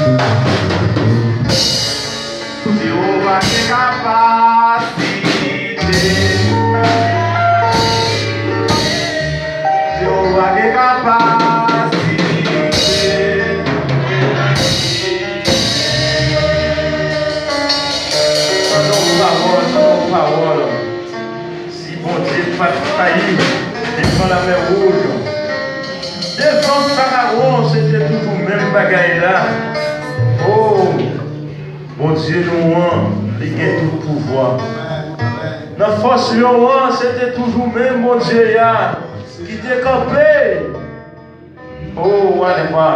Jehovah tem capacité. Jehovah tem capacité. Sans parole. Si bon Dieu pas failli, devant la mer rouge. Devant Pharaon, c'était toujours le même bagaille là. Oh, bon Dieu nous il a tout pouvoir. Dans la force Lyon, c'était toujours même bon Dieu là, qui t'est campé. Oh, whatever.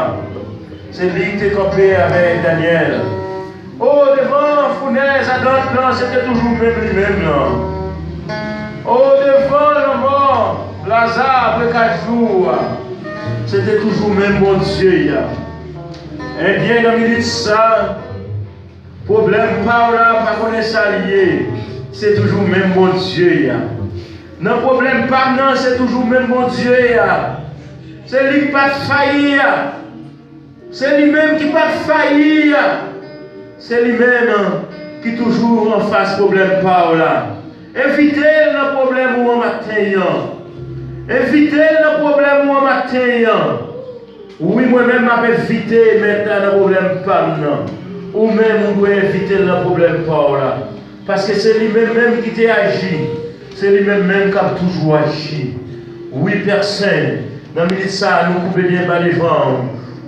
C'est lui qui t'est campé avec Daniel. Oh, devant Founès, Adam, c'était toujours même lui-même là. Oh, devant le mort, Lazare, après 4 jours, c'était toujours même bon Dieu là. Et bien, dans le milieu de ça, problème pas là, pas connaître ça lié. C'est toujours même bon Dieu. Non, problème pas non, c'est toujours même bon Dieu. C'est lui qui pas faillir. C'est lui-même qui pas faillir. C'est lui-même qui toujours en face problème pas là. Évitez le problème ou en matin. Évitez le problème ou en matin. Oui, moi-même, je vais éviter maintenant le problème pas non. Ou même, on doit éviter le problème pas là. Parce que c'est lui-même qui t'a agi. C'est lui-même qui a toujours agi. Oui, personne. Dans le milieu de ça, nous coupons bien par les vents.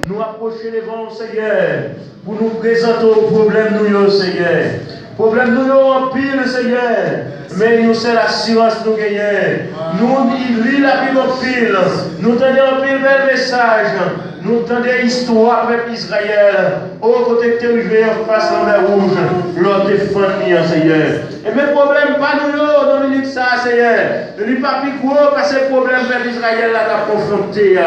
Nous approcher les vents, Seigneur. Pour nous présenter au problème, nous, Seigneur. Problème, nous, en pile, Seigneur. Mais nous, c'est l'assurance nous gagnons. Nous, lis la Bible en pile. Nous tenons en pile bel message. Nous entendons l'histoire peuple Israël. Au côté que tu es arrivé en face de la mer rouge, l'autre est famille, Seigneur. Et mes problèmes, pas nous, dans le milieu de ça, Seigneur. Ne lui pas plus gros parce que les problèmes peuple Israël là t'a confronté.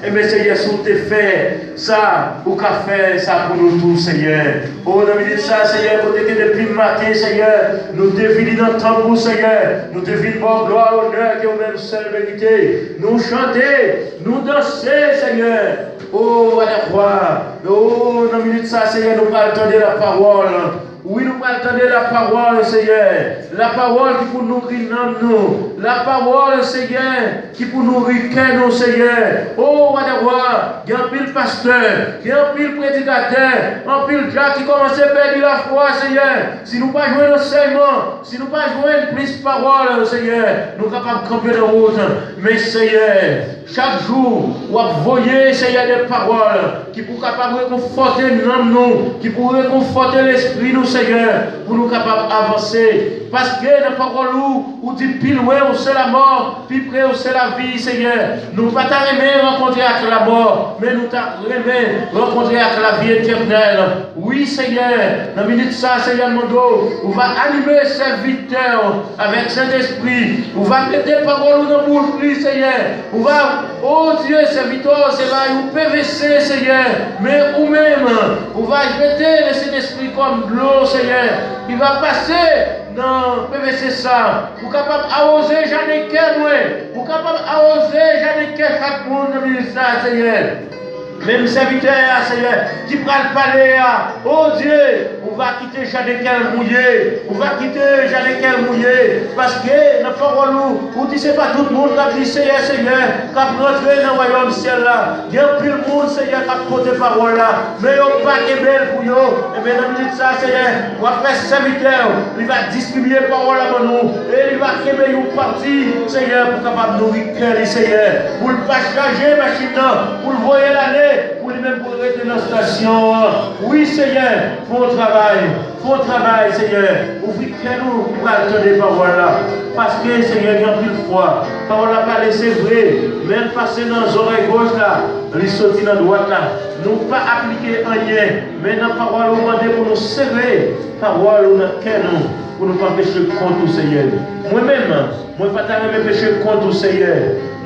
Et mes Seigneur, si tu fait ça, ou qu'a fait ça pour nous tous, Seigneur. Oh, dans le milieu de ça, Seigneur, côté que depuis le matin, Seigneur, nous définissons dans le tambour, Seigneur. Nous définissons pour gloire, honneur, qui est au même seul vérité. Nous chanter, nous danser, Seigneur. Oh, à la croix. Oh, dans le milieu de ça, Seigneur, nous allons entendre la parole. Oui, nous allons entendre la parole, Seigneur. La parole qui pour nourrir nous. La parole, Seigneur, qui pour nourrir nous, Seigneur. Oh, à la croix. Il y a un pile pasteur, il y a un pile prédicateur, un pile Jacques qui commence à perdre la foi, Seigneur. Si nous ne pas jouer l'enseignement, si nous ne pas jouer plus de parole, Seigneur, nous sommes capables de camper de route. Mais, Seigneur, chaque jour, vous voyez, Seigneur, des paroles qui pour capable de réconforter nous, qui pour réconforter l'esprit, nous, Seigneur, pour nous capables d'avancer. Parce que la parole où dit pile ouais, où c'est la mort, puis près où c'est la vie, Seigneur. Nous ne pas t'aimer rencontrer avec la mort, mais nous t'aimer rencontrer avec la vie éternelle. Oui, Seigneur, dans la minute ça, Seigneur, mon dos, on va animer ce serviteur avec Saint-Esprit. On va mettre des paroles dans le bouche, Seigneur. On va, oh Dieu, serviteur, c'est là, où PVC, Seigneur. Mais ou même, on va jeter le Saint-Esprit comme de l'eau, Seigneur. Il va passer. Non, PVC ça. Vous capable d'arroser, j'en ai qu'un, vous capable d'arroser, j'en ai qu'un chaque monde dans le ministère, Seigneur. Même serviteur, Seigneur, qui prend le palais, oh Dieu, on va quitter Janéquel mouillé, on va quitter Janéquel mouillé, parce que la parole où dit c'est pas tout le monde qui a dit Seigneur, Seigneur, qui a rentré dans le royaume ciel là, il y a plus de monde, Seigneur, qui a porté parole là, mais il n'y a pas de belle pour eux, et bien dans le minute ça, Seigneur, on va faire serviteur, il va distribuer parole à nous, et il va créer une partie, Seigneur, pour capable nourrir cœur, Seigneur, pour ne pas changer machine, pour le voyer l'année. Pour lui-même pour rester dans la station. Oui, Seigneur, bon travail, Seigneur. Ouvrez-nous pour attendre les paroles là. Parce que, Seigneur, il y a plus de foi. Parole n'a pas laissé vrai. Même passer dans les oreilles gauche là, les sortir dans la droite là. Nous pas appliquer rien. Mais dans la parole, on demande pour nous serrer. Parole, on a qu'un nous. Pour ne pas pécher contre le Seigneur. Moi-même, moi pas t'arrêter pécher contre le Seigneur.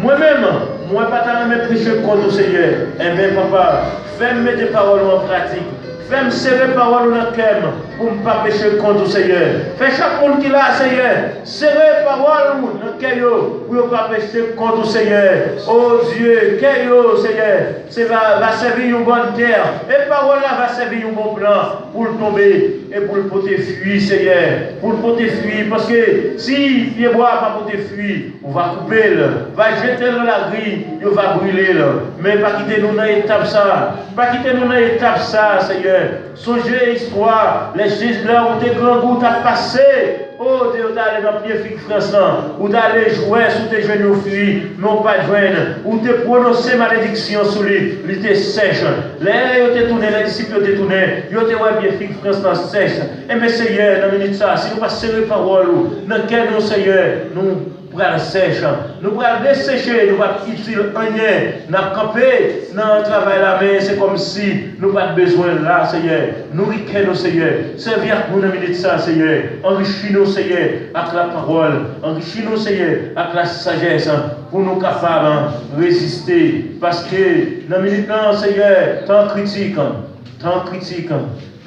Moi-même, moi pas t'arrêter pécher contre le Seigneur. Eh bien, papa, fais-moi mettre des paroles en pratique. Fais-moi serrer les paroles dans le cœur pour ne pas pécher contre le Seigneur. Fais chaque monde qui l'a, Seigneur, serrer les paroles dans le cœur pour pas pécher contre le Seigneur. Oh Dieu, qu'est-ce Seigneur, c'est va servir une bonne terre. Et parole là va servir un bon plan pour le tomber et pour le porter fuir, Seigneur. Pour le porter fuir, parce que si il boit pas porter fuir, on va couper, va jeter dans la grille, il va brûler. Mais pas quitter nous dans l'étape ça. Pas quitter nous dans l'étape ça, Seigneur. Songez histoire, les juges là ont des grands gouttes à passer. Oh Dieu, d'aller dans le pied fixe France, ou d'aller jouer sous tes genoux fuir, non pas joindre, ou te prononcer malédiction sur lui, il était sèche. Les ils tourné, les disciples ont tourné, ils ont été pied fixe France sèche. Et mais Seigneur, dans la minute ça, si nous passons les paroles, dans quel nous Seigneur, nous pour sèche, nous pour dessécher, nous pas utile rien, nous camper dans le travail là, mais c'est comme si nous pas besoin là, Seigneur. Nourris-nous, Seigneur. Servir nous dans la minute ça, Seigneur. Enrichis-nous, Seigneur, avec la parole. Enrichis-nous, Seigneur, avec la sagesse, pour nous capables de résister. Parce que dans la minute là, Seigneur, tant critique,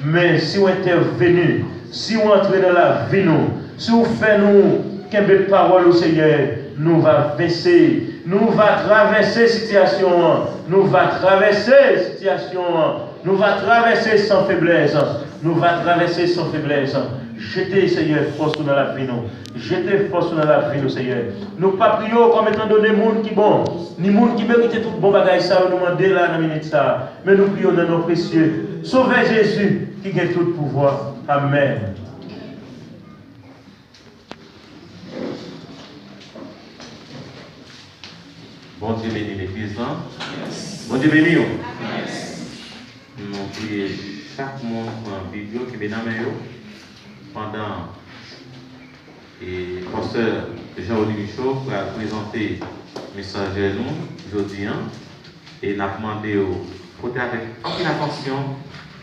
mais si on intervenu, si on entre dans la vie, nous, si on fait nous, quelle belle parole au Seigneur, nous va baisser, nous va traverser situation, nous va traverser situation, nous va traverser sans faiblesse, nous va traverser sans faiblesse. Jetez, Seigneur, force dans la vie, nous. Jetez force dans la vie, nous, Seigneur. Nous pas prions comme étant donné monde qui bon, ni monde qui mérite tout bon bagage ça, nous demander là dans la minute ça. Mais nous prions dans nos précieux. Sauvez Jésus qui gagne tout pouvoir. Amen. Bon Dieu bénit l'église là. Bon Dieu bénit. Nous prions chaque monde en vidéo qui est dans mes mains pendant et pasteur Jean-Olivier Michaud pour présenter le message de nous aujourd'hui et n'a demandé au côté avec aucune attention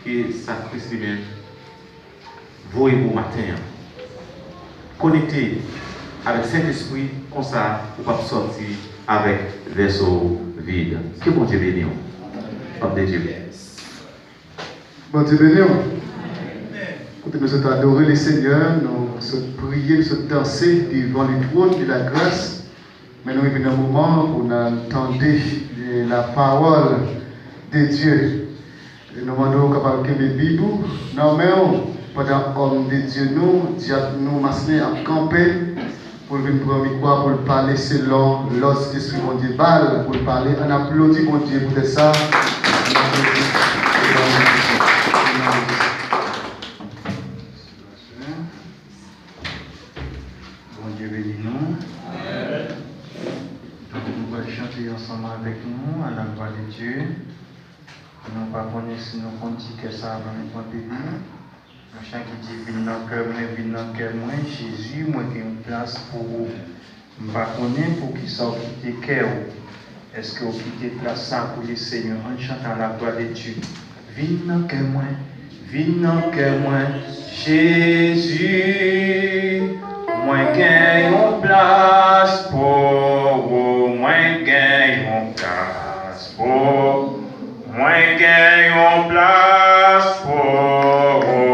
que ça Christ lui-même vous et vous matin connecté avec Saint-Esprit comme ça pour pas sortir avec vaisseau vide. Que bon Dieu bénisse. Homme de Dieu. Bon Dieu bénisse. Quand nous sommes adorer le Seigneur, nous sommes prier, nous sommes danser devant le trône de la grâce. Mais nous vivons un moment où nous entendons la parole de Dieu. Et nous demandons capable que les Bibles, nous mettons pendant homme de Dieu, nous masser à camper. Pour venir prendre le micro, pour parler selon l'os esprit mon Dieu balle, pour parler, on applaudit mon Dieu pour ça. Bon Dieu bénis nous. Donc nous allons chanter ensemble avec nous à la voix de Dieu. Nous ne pas connaître si nous comptons que ça va nous bénir. Un chant qui dit vine dans le cœur, moi, Jésus, moi qui ai une place pour vous. Je ne sais pas pour qui ça quitte le cœur. Est-ce que vous quittez place ça pour le Seigneur en chantant la gloire de Dieu? Vine dans le cœur, moi, Jésus, moi qui ai une place pour vous. Moi qui ai une place pour vous. Moi qui ai une place pour vous.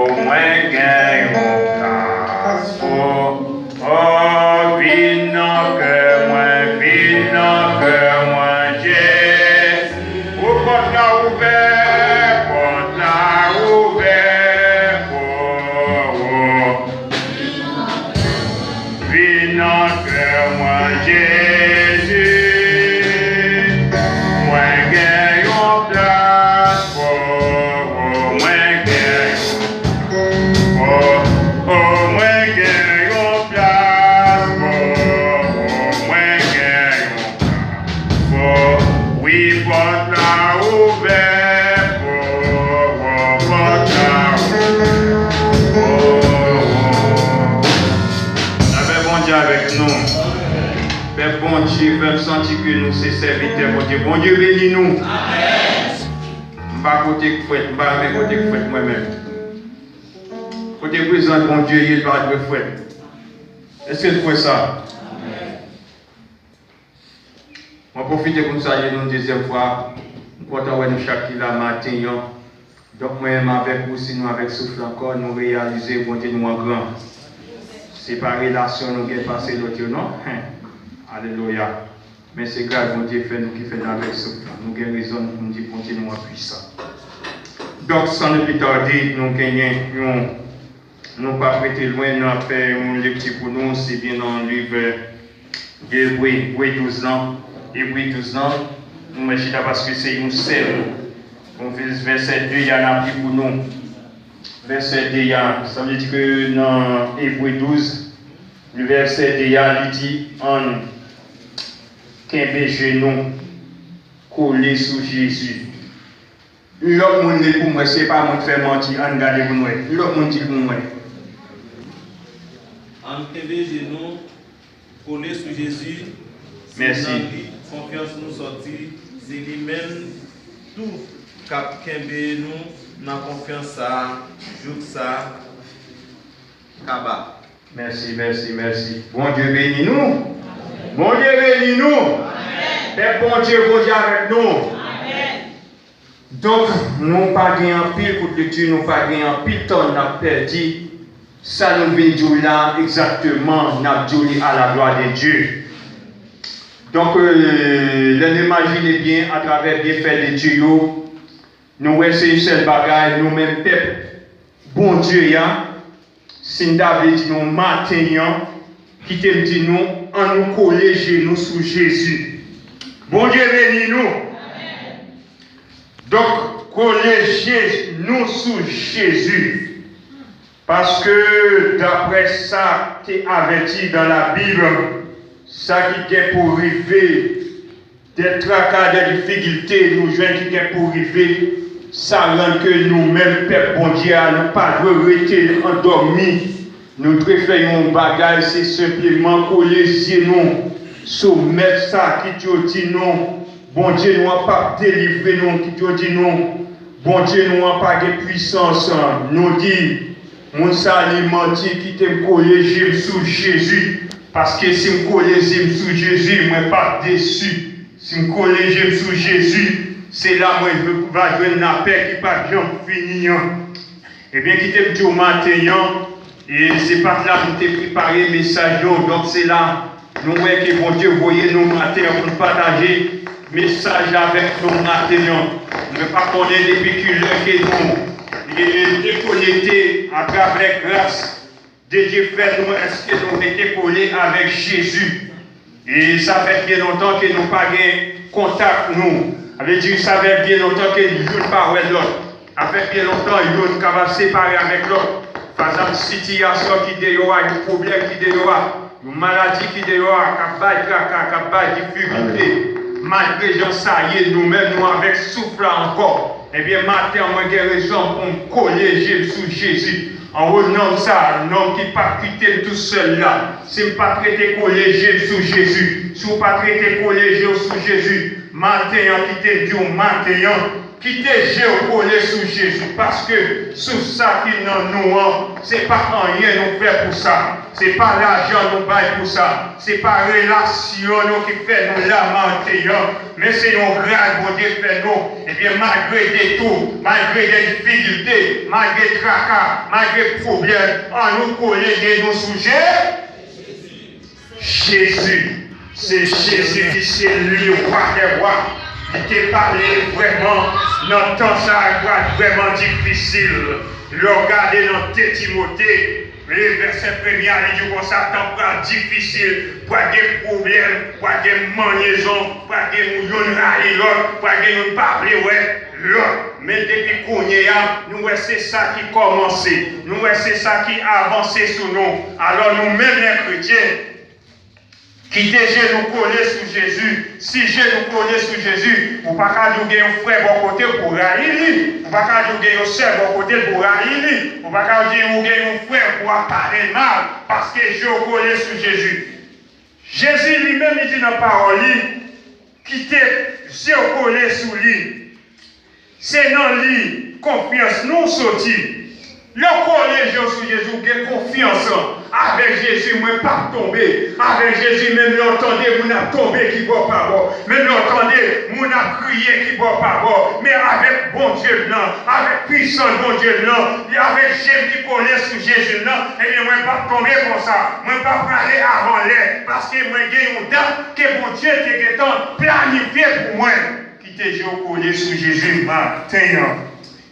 Faire sentir que nous sommes serviteurs, mon Dieu. Bon Dieu bénis nous. Amen. Je ne vais pas côté fouette, je ne vais pas côté fouette moi-même. Côté présent, bon Dieu, il va être fouette. Est-ce que tu fais ça? Amen. Je vais profiter pour nous saluer une deuxième fois. Nous comptons nous chaque matin. Donc, moi-même avec vous, si nous avec souffle encore, nous réalisons, bon Dieu, nous en grand. Ce n'est pas relation, nous avons passé l'autre, non? Alléluia. Mais c'est grâce mon Dieu fait nous qui fait avec ce plan. Nous avons raison pour nous dire continuons puissant. Donc, sans ne plus tarder, nous gagnons, nous pas prêter loin, nous avons fait un lecture pour nous, c'est bien dans le livre d'Hébreux 12 ans. Hébreux 12 ans, nous mettons parce que c'est une seule. On fait verset 2, il y en a pris pour nous. Verset 2, ça veut dire que dans Hébreux 12, le verset 2, il dit en qu'un genou collé sous Jésus. L'autre monde dit pour moi, ce n'est pas moi qui fais mentir, en garde pour moi. L'autre monde dit pour moi. En qu'un genou collé sous Jésus. Merci. Confiance nous sortir, c'est lui-même tout cap kembe nous dans confiance ça, joue ça, kaba. Merci, merci, merci. Bon Dieu bénis nous. Bon Dieu bénis nous. Et bon Dieu avec nous. Amen. Donc, nous pas gagné en pile pour lecture, nous pas gagné en pile temps, nous avons perdu. Ça nous vient de là exactement, nous avons à la gloire de Dieu. Donc, imaginez bien, à travers les faits de Dieu, nous voyons une seule bagaille, nous-mêmes, peuple, bon Dieu, si nous avons dit nous matin, qui te dit nous, en nous coller genoux sous Jésus. Bon Dieu bénis nous. Donc, coller nous sous Jésus. Parce que d'après ça qui est averti dans la Bible, ça qui est pour arriver, des tracas, des difficultés, nous joignons qui est pour arriver, ça rend que nous-mêmes, Père bon Dieu, nous pas rester endormis. Nous préférons bagage, c'est simplement coller nous, soumettre ça qui te dit non. Bon Dieu, nous n'a pas délivré nous, qui te dit non. Bon Dieu, nous n'a pas de puissance. Nous dit, mon alimenti qui te coller sous Jésus. Parce que si je colle sous Jésus, je ne suis pas déçu. Si je colle sous Jésus, c'est là que je vais jouer la paix qui n'est pas bien finie. Eh bien, qui te dit au matin, et c'est pas là que tu préparé le message. Donc c'est là, nous voyons que bon Dieu voyez nous matin pour partager le message avec nous matin. Nous ne pas connaître les péculiers que nous déconnectés à travers la grâce de Dieu fait nous, est-ce que nous étions collés avec Jésus? Et ça fait bien longtemps que nous n'avons pas de contact, nous. Avec Dieu, ça fait bien longtemps que nous ne jouons pas avec l'autre. Ça fait bien longtemps que nous sommes capables de séparer avec l'autre. Par exemple, situation qui déroule, un problème qui déroule, une maladie qui déroule, qui difficulté. Malgré ça, nous-mêmes, nous avec souffle encore. Eh bien, matin, moi, j'ai raison pour me coller sous Jésus. En haut, non, ça, non, qui pas quitter tout seul là. Si je ne pas traiter collégien sous Jésus, si je ne pas traiter collégien sous Jésus, matin, quitter Dieu, matin, quitter Dieu, coller sous Jésus. Parce que sous ça qui nous, ce n'est pas rien nous fait pour ça. Ce n'est pas l'argent nous baille pour ça. Ce n'est pas relation nous qui fait nous lamenter. Mais c'est une grâce pour Dieu fait nous. Et bien, malgré des tours, malgré des difficultés, malgré des tracas, malgré des problèmes, en nous coller nous sujets. Jésus. C'est Jésus qui c'est lui, le roi des rois. Qui t'a parlé vraiment, dans temps ça va être vraiment difficile. Le regarder dans Timothée. Le verset premier, il dit que ça va être difficile, pour des problèmes, pour des maniaisons, pour des mouvements raillants, pour des parler, l'autre. Mais depuis qu'on est là, nous, c'est ça qui commence. Nous, c'est ça qui avance sur nous. Alors, nous-mêmes, les chrétiens, qui déjà nous coller sous Jésus, si je nous coller sous Jésus, vous ne pouvez pas nous un frère bon côté pour railler, vous ne pouvez pas nous un soeur bon côté pour railler, vous ne pouvez pas nous un frère pour parler mal, parce que je vous coller sous Jésus. Jésus lui-même dit dans la parole, quittez, je vous coller sous lui. C'est dans lui, confiance, nous sortis. Le coller sous Jésus, vous avez confiance. Avec Jésus, moi pas tomber. Avec Jésus, même l'entendez, mon a tombé qui boit pas bon. Même l'entendez, mon a crié qui boit pas bon. Mais avec bon Dieu blanc, avec puissant bon Dieu blanc, et avec Jésus qui connaît sous Jésus blanc, et bien moi pas tomber comme ça. Moi pas parler avant l'air. Parce que moi j'ai une date que mon Dieu t'est planifié pour moi. Qui t'est collé sous Jésus matin.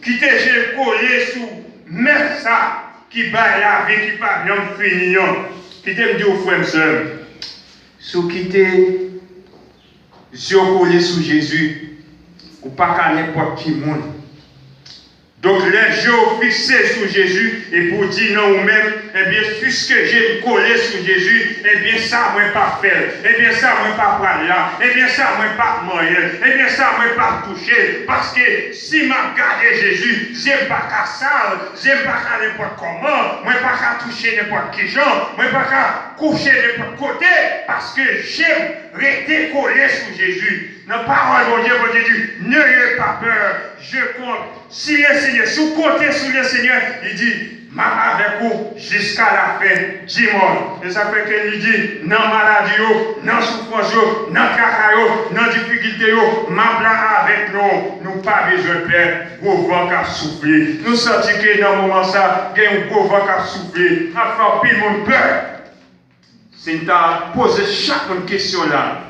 Qui t'est collé sous même ça. Qui bat la vie, qui pas bien finir. Qui t'aime dire aux frères et sœurs. Sous qui t'est collé sous Jésus. Ou pas qu'à n'importe qui monde. Donc les yeux fixés sur Jésus et pour dire non ou même, eh bien, puisque j'ai collé sur Jésus, eh bien ça, moi pas faire, eh bien ça, moi pas prendre là, eh bien ça, moi pas manger, eh bien ça, moi pas toucher, parce que si m'a gardé Jésus, j'aime pas qu'à ça, j'aime pas qu'à n'importe comment, moi pas qu'à toucher n'importe qui genre, moi pas qu'à coucher n'importe côté, parce que j'aime rester collé sur Jésus. Dans la parole, mon Dieu, n'ayez pas peur, je compte. Si le Seigneur, si vous comptez sur le Seigneur, il dit, ma avec vous jusqu'à la fin du monde. Et ça fait qu'il dit, non maladie, non souffrance, non caca, non difficulté, ma blanc avec nous, nous pas besoin de peur, gros vent qui a soufflé. Nous sentons que dans le moment ça, il y a un gros vent qui a soufflé. Enfin, puis mon peur. C'est de poser chaque question là.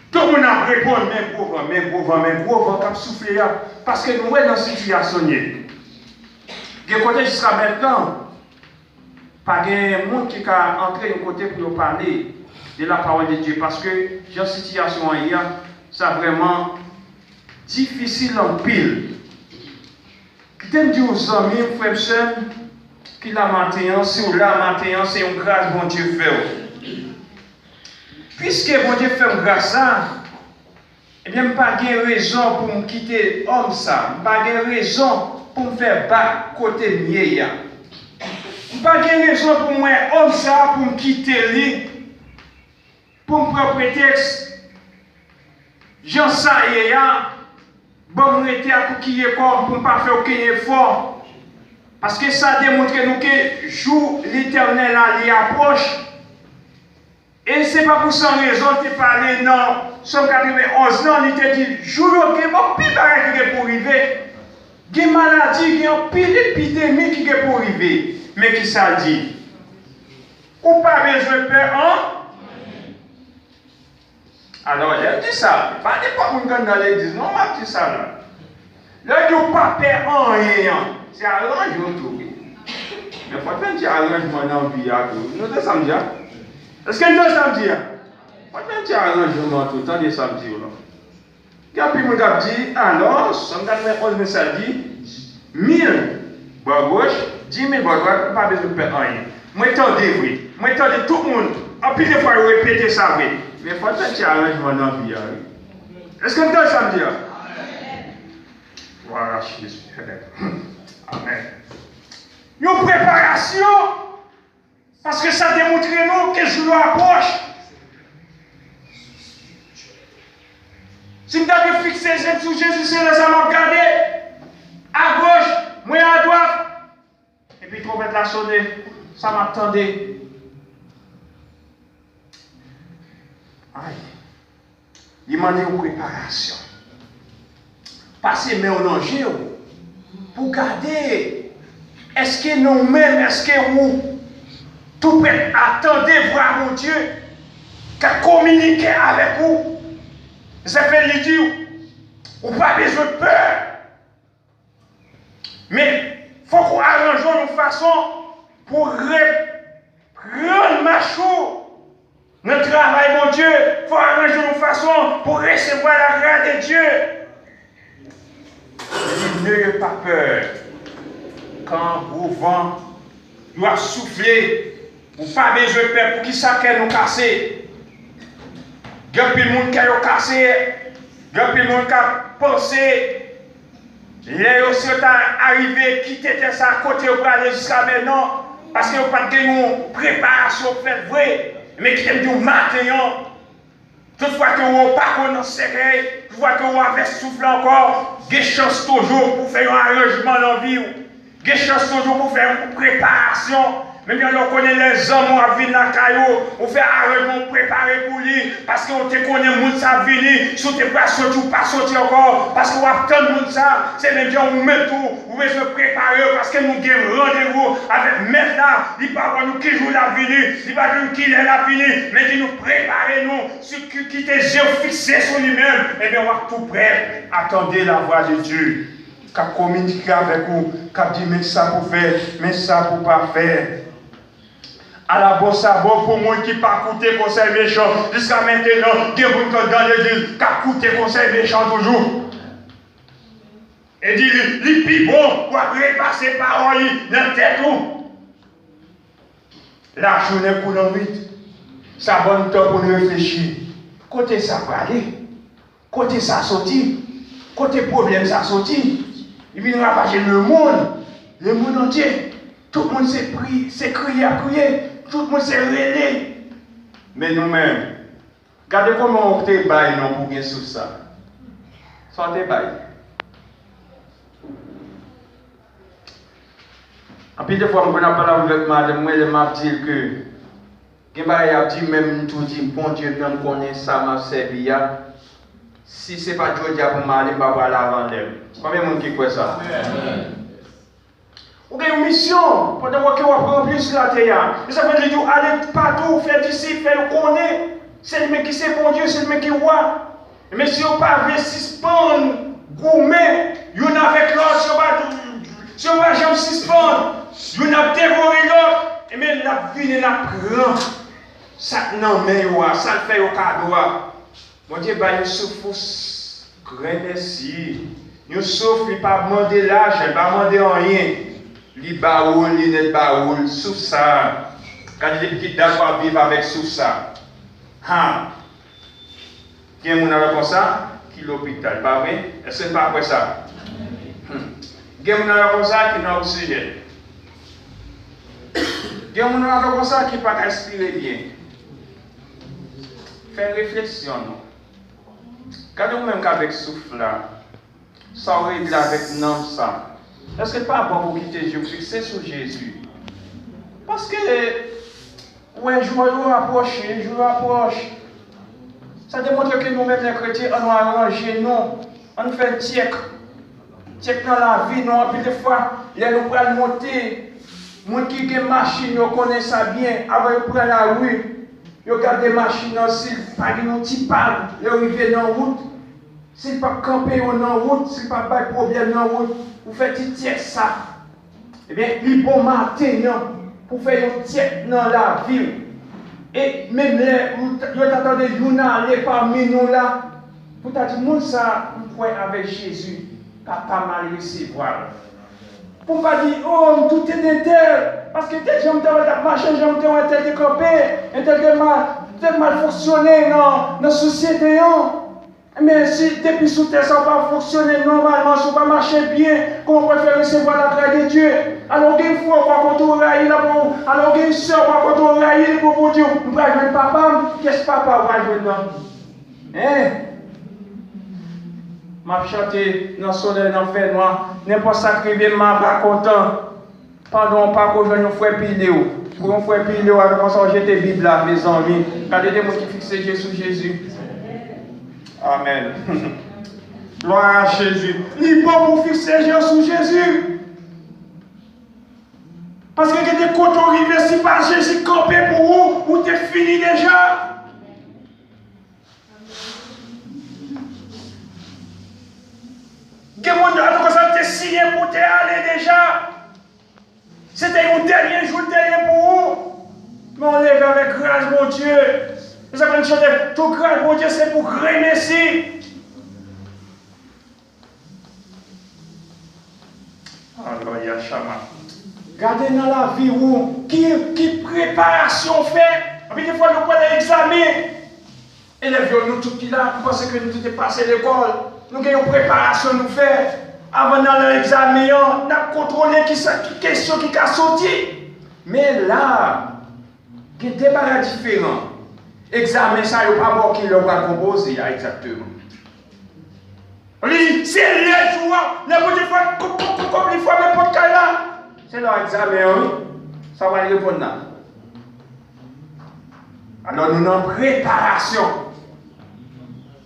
Tout le monde a répondu, même gros vent qui a soufflé là. Parce que nous sommes dans cette situation. De côté jusqu'à maintenant, pas de monde qui a entré de côté pour nous parler de la parole de Dieu. Parce que dans cette situation, c'est vraiment difficile en pile. Qui t'aime dire aux amis, frères et sœurs, qui la matin, si ou la matin, c'est une grâce bon Dieu fait. Puisque bon Dieu fait une grâce, eh bien, je n'ai pas de raison pour me quitter l'homme ça. Je n'ai pas de raison pour me faire battre côté mieux. Je n'ai pas de raison pour moi, homme ça, pour me quitter lui, pour me prendre prétexte. J'en sais, bon, je suis à coquiller pour ne pas faire aucun effort. Parce que ça démontre nous que le jour l'éternel approche. Et ce n'est pas pour sans raison que tu parlais, non. Somme 91, non, il te dit, jour il y a un pile qui est pour arriver. Il y a une maladie, il y a un pile d'épidémie qui est pour arriver. Mais qui ça dit? Ou pas besoin de peur, hein? Alors, il dit ça. Pas n'importe où dans l'église, non, ma dit ça là. Là, il dit pas peur en rien. C'est arrangement tout. Mais il faut pas dire arrangement dans la vie. Nous sommes samedi. Est-ce que nous sommes samedi? Pas de petit arrangement tout le temps des samedis. Il y a plus de gens qui disent, alors, ça me donne 11 samedi, 1000 bas gauche, 10 000 bas droite, pas besoin de faire rien. Moi, j'entendais, oui. Moi, j'entendais tout le monde. En plus, des fois, répéter ça, oui. Mais il faut un petit arrangement dans la vie. Est-ce que nous sommes samedi? Voilà, je suis Amen. Une préparation, parce que ça démontre nous que je approche. Si je dois fixer les yeux sur Jésus, c'est là ça m'a regardé. À gauche, moi à droite. Et puis trompette la sonné. Ça m'attendait. Aïe. Il m'a dit une préparation. Passez mes en danger pour garder. Est-ce que nous-mêmes, est-ce que vous, tout prêt, attendez voir mon Dieu, qu'à communiquer avec vous? Ça fait lui dire, ou pas besoin de peur. Mais il faut qu'on arrange une façon pour reprendre ma chose. Notre travail, mon Dieu, il faut arranger une façon pour recevoir la grâce de Dieu. N'ayez pas peur. Quand le vent doit souffler, ou pas besoin de peur pour qui ça qu'elle nous casser. Il y a plus de monde qui a cassé, il y a plus de monde qui a pensé. Les aussi sont arrivés, quitter ça à côté pour aller jusqu'à maintenant, parce qu'ils n'ont pas de une préparation faite vraie, mais qui t'aiment du matin. Toutefois que vous n'avez pas connu secret, toutefois que vous avez soufflé encore, il y a chance toujours pour faire un arrangement dans la vie, il y a chance toujours pour faire une préparation. Même quand on connaît les hommes, on vient dans la caillou, on fait arrêtement préparer pour lui, parce qu'on te connaît, le monde ça vient, si on te pas sorti ou pas sorti encore, parce qu'on va attendre le monde ça, c'est les gens où met tout, vous pouvez se préparer, parce que nous avons rendez-vous avec maître là, il ne va pas nous qui joue la venue, il va nous qui est la venue, mais il nous préparer nous, ce qui était fixé sur lui-même, et bien on va tout prêt, attendez la voix de Dieu. Cap communiquer avec vous, cap dire mais ça pour faire, mais ça pour pas faire. À la bonne sabot pour moi qui pas coûté conseil méchant jusqu'à maintenant, qui est dans l'église, qui a coûté conseil méchant toujours. Et dit, les plus bon pour repasser parole dans la tête. La journée coule en vite. Ça bonne temps pour nous réfléchir. Côté ça va aller, côté ça sorti, côté problème ça sorti. Il vient ravager le monde entier. Tout le monde s'est pris, s'est crié à crier, tout le monde s'est relé. Mais nous-mêmes, regardez comment on te baille pour bien sur ça. Ça te baille. En plus, des fois, on a parlé avec madame, moi, elle m'a dit que, il a dit même tout dit, bon Dieu, même connaît ça, m'a servi. Si ce n'est pas Dieu pour m'aller, je ne vais pas aller avant d'elle. Combien de monde qui croit ça? Vous avez une mission, pendant que vous remplir sur la terre. Et ça veut dire aller partout, faire disciples, faire connaître. C'est le mec qui c'est bon Dieu, c'est le mec qui voit. Mais si vous ne pouvez pas suspendre, gourmet, vous avec l'autre, si vous ne pouvez pas suspendre, vous n'avez dévoré l'autre, et bien la vie est la prend. Ça non, mais ça le fait au cadeau. Mon Dieu, il souffre, grand merci. Nous souffre, il ne pas demander l'argent, il ne pas demander rien. Il baoule, il n'est baoule, sous ça. Quand il est petit, d'accord vivre avec sous ça. Qui est mon comme ça? Qui est l'hôpital, pas vrai? Est-ce que c'est pas après ça? Qui est mon comme ça? Qui est dans l'oxygène. Qui est mon comme ça? Qui ne peut pas respirer bien. Fais réflexion. Quand vous-même avec souffle là, ça règle avec nom ça. Est-ce que pas bon pour quitter Dieu, fixer sur Jésus? Parce que, ouais, je me rapproche. Ça démontre que nous-mêmes, les chrétiens, on a arrangé, non. On fait tièque dans la vie, non. Puis des fois, les nous prennent monter. Les gens qui ont des machines, ils connaissent ça bien. Avant de prendre la rue, ils regardent des machines, s'ils pas de petit pas, ils arrivent dans la route. S'ils pas camper dans la route, s'ils pas de problème dans la route, vous faites une tièque ça. Eh bien, il bon matin, pour faire une tièque dans la ville. Et même là, vous attendez, vous n'allez parmi nous là. Vous avez dit, nous, ça, vous pouvez avec Jésus, pas mal recevoir. Pour ne pas dire, oh, tout est d'inter. Parce que dès que j'aime la machine, j'aime un tel décompé, un tel mal fonctionné dans la société. Mais si depuis sous terre, ça n'a pas fonctionné normalement, ça n'a pas marché bien, qu'on préfère recevoir la grâce de Dieu. Alors, il faut qu'on tourne là, alors il y a une soeur qu'on tourne là, pour dire, nous allons jouer papa, qu'est-ce que papa va jouer là? Hein? M'a chanté dans le soleil, dans le fer noir, n'importe ça qui vient, m'a pas content. Pendant pas que je nous frère Piléo. Pour un frère Piléo, avec on s'en jette Bible là, mes amis. Regardez des mots qui fixent Jésus. Amen. Gloire à Jésus. Il est bon pour fixer Jésus. Parce que quand tu arrives, si pas Jésus campé pour vous, ou tu es fini déjà. Tu es signé pour te aller déjà. C'était un dernier jour, dernier pour vous. Mais on lève avec grâce, mon Dieu. Nous avons chanté, tout grâce, mon Dieu, c'est pour remercier. Alléluia, Chama. Gardez dans la vie où, qui préparation fait. Puis des fois, nous prenons l'examen. Élèves, nous tout qui là, vous pensez que nous tout est passé à l'école. Nous avons une préparation nous faire. Avant dans l'examen, on a contrôlé qui question qui a sorti. Mais là, il y a des débat différents. Examen, ça, il n'y a pas bon qui le va composer, exactement. C'est les jours, les fois, comme les fois, mais pas de là. C'est leur examen, oui. Ça va répondre là. Alors nous sommes en préparation.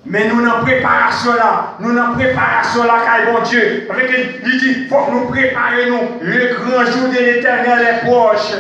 Mais nous sommes en préparation là. Nous sommes en préparation là, car bon Dieu. Avec il dit, il faut que nous préparions nous. Le grand jour de l'éternel est proche.